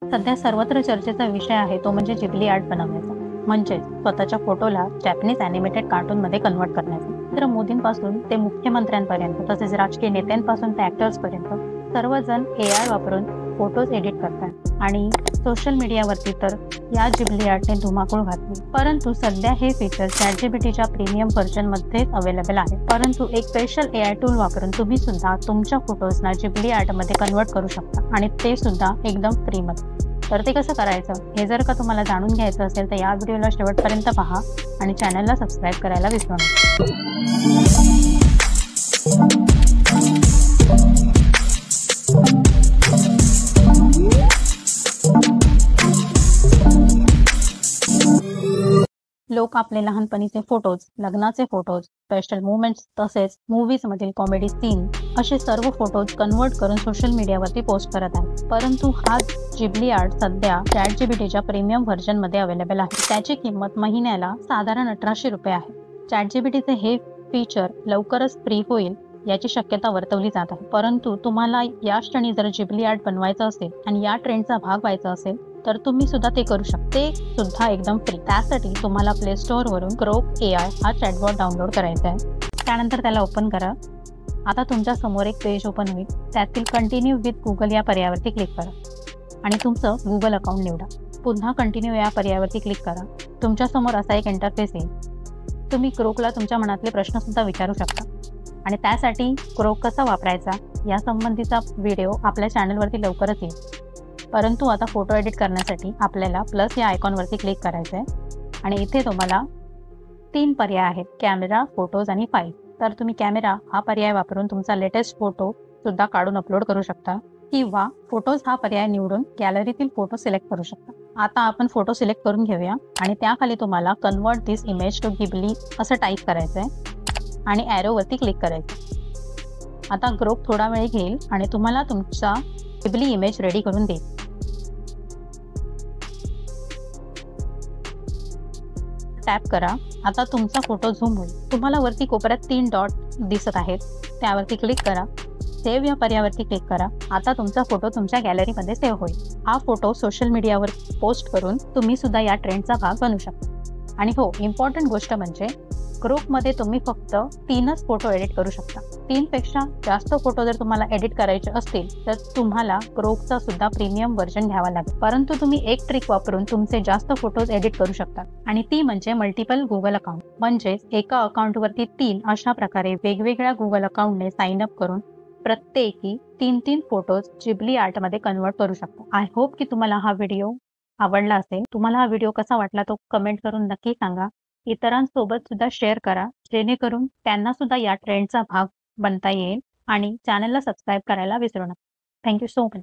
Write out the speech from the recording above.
सध्या सर्वत्र चर्चेचा विषय आहे तो म्हणजे जिबली आर्ट बनवण्याचा, म्हणजे स्वतःच्या फोटोला जॅपनीज ॲनिमेटेड कार्टूनमध्ये कन्व्हर्ट करण्याचा। तर मोदींपासून ते मुख्यमंत्र्यांपर्यंत तसेच राजकीय नेत्यांपासून ते ॲक्टर्सपर्यंत सर्वजण AI वापरून फोटोज एडिट करतात आणि सोशल मीडियावरती तर या जिबली आर्टने धुमाकूळ घातली। परंतु सध्या हे फीचर ChatGPTच्या प्रीमियम व्हर्जनमध्येच अवेलेबल आहे। परंतु एक स्पेशल AI टूल वापरून तुम्ही सुद्धा तुमच्या फोटोजना जिबली आर्टमध्ये कन्व्हर्ट करू शकता आणि ते सुद्धा एकदम फ्रीमध्ये। तर ते कसं करायचं हे जर का तुम्हाला जाणून घ्यायचं असेल तर या व्हिडिओला शेवटपर्यंत पहा आणि चॅनलला सबस्क्राईब करायला विसरू नका। लोक आपले लहानपणीचे फोटोज, लग्नाचे फोटोज, स्पेशल मुवमेंट्स तसेच मूव्हीजमधील कॉमेडी सीन असे सर्व फोटोज कन्व्हर्ट करून सोशल मीडियावरती पोस्ट करत आहेत। परंतु हा जिबली आर्ट सध्या ChatGPTच्या प्रीमियम व्हर्जनमध्ये अवेलेबल आहे। त्याची किंमत महिन्याला साधारण 1800 रुपये आहे। ChatGPTचे हे फीचर लवकरच फ्री होईल याची शक्यता वर्तवली जात आहे। परंतु तुम्हाला या क्षणी जर जिबली आर्ट बनवायचं असेल आणि या ट्रेंडचा भाग व्हायचा असेल तर तुम्ही सुद्धा ते करू शकता, ते सुद्धा एकदम फ्री। त्यासाठी तुम्हाला प्ले स्टोअरवरून ग्रोक AI हा चॅटबॉट डाउनलोड करायचा आहे। त्यानंतर त्याला ओपन करा। आता तुमच्या समोर एक पेज ओपन होईल, त्यातील कंटिन्यू विथ गुगल या पर्यायावरती क्लिक करा आणि तुमचं गुगल अकाउंट निवडा। पुन्हा कंटिन्यू या पर्यायावरती क्लिक करा। तुमच्या समोर असा एक इंटरफेस येईल। तुम्ही ग्रोकला तुमच्या मनातले प्रश्न सुद्धा विचारू शकता आणि त्यासाठी ग्रोक कसा वापरायचा या संबंधीचा व्हिडिओ आपल्या चॅनलवरती लवकरच येईल। परंतु आता फोटो एडिट करण्यासाठी आपल्याला प्लस या आयकॉनवरती क्लिक करायचं आहे आणि इथे तुम्हाला 3 पर्याय आहेत, कॅमेरा, फोटोज आणि फाईल। तर तुम्ही कॅमेरा हा पर्याय वापरून तुमचा लेटेस्ट फोटो सुद्धा काढून अपलोड करू शकता किंवा फोटोज हा पर्याय निवडून गॅलरीतील फोटो सिलेक्ट करू शकता। आता आपण फोटो सिलेक्ट करून घेऊया आणि त्याखाली तुम्हाला convert this image to Ghibli असं टाईप करायचं आहे आणि ॲरोवरती क्लिक करायचं। आता ग्रोक थोडा वेळ घेईल आणि तुम्हाला तुमचा गिबली इमेज रेडी करून देईल। टॅप करा। आता तुमचा फोटो झूम होईल। तुम्हाला वरती कोपऱ्यात 3 डॉट दिसत आहेत, त्यावरती क्लिक करा। सेव्ह या पर्यायावरती क्लिक करा। आता तुमचा फोटो तुमच्या गॅलरीमध्ये सेव्ह होईल। हा फोटो सोशल मीडियावर पोस्ट करून तुम्ही सुद्धा या ट्रेंडचा भाग बनू शकता। आणि हो, इम्पॉर्टंट गोष्ट म्हणजे ग्रुपमध्ये तुम्ही फक्त 3च फोटो एडिट करू शकता। 3 पेक्षा जास्त फोटो जर तुम्हाला एडिट करायचे असतील तर तुम्हाला ग्रुपचा सुद्धा प्रीमियम व्हर्जन घ्यावा लागेल। परंतु तुम्ही एक ट्रिक वापरून तुमचे जास्त फोटोज एडिट करू शकता आणि ती म्हणजे मल्टिपल गुगल अकाउंट। म्हणजेच एका अकाउंटवरती 3 अशा प्रकारे वेगवेगळ्या गुगल अकाउंटने साइन अप करून प्रत्येकी 3 फोटोज जिबली आर्टमध्ये कन्वर्ट करू शकता। आय होप की तुम्हाला हा व्हिडिओ आवडला असेल। तुम्हाला हा व्हिडिओ कसा वाटला तो कमेंट करून नक्की सांगा। इतरांसोबत सुद्धा शेअर करा जेणेकरून त्यांना सुद्धा या ट्रेंडचा भाग बनता येईल आणि चॅनलला सबस्क्राईब करायला विसरू नका। Thank you so much.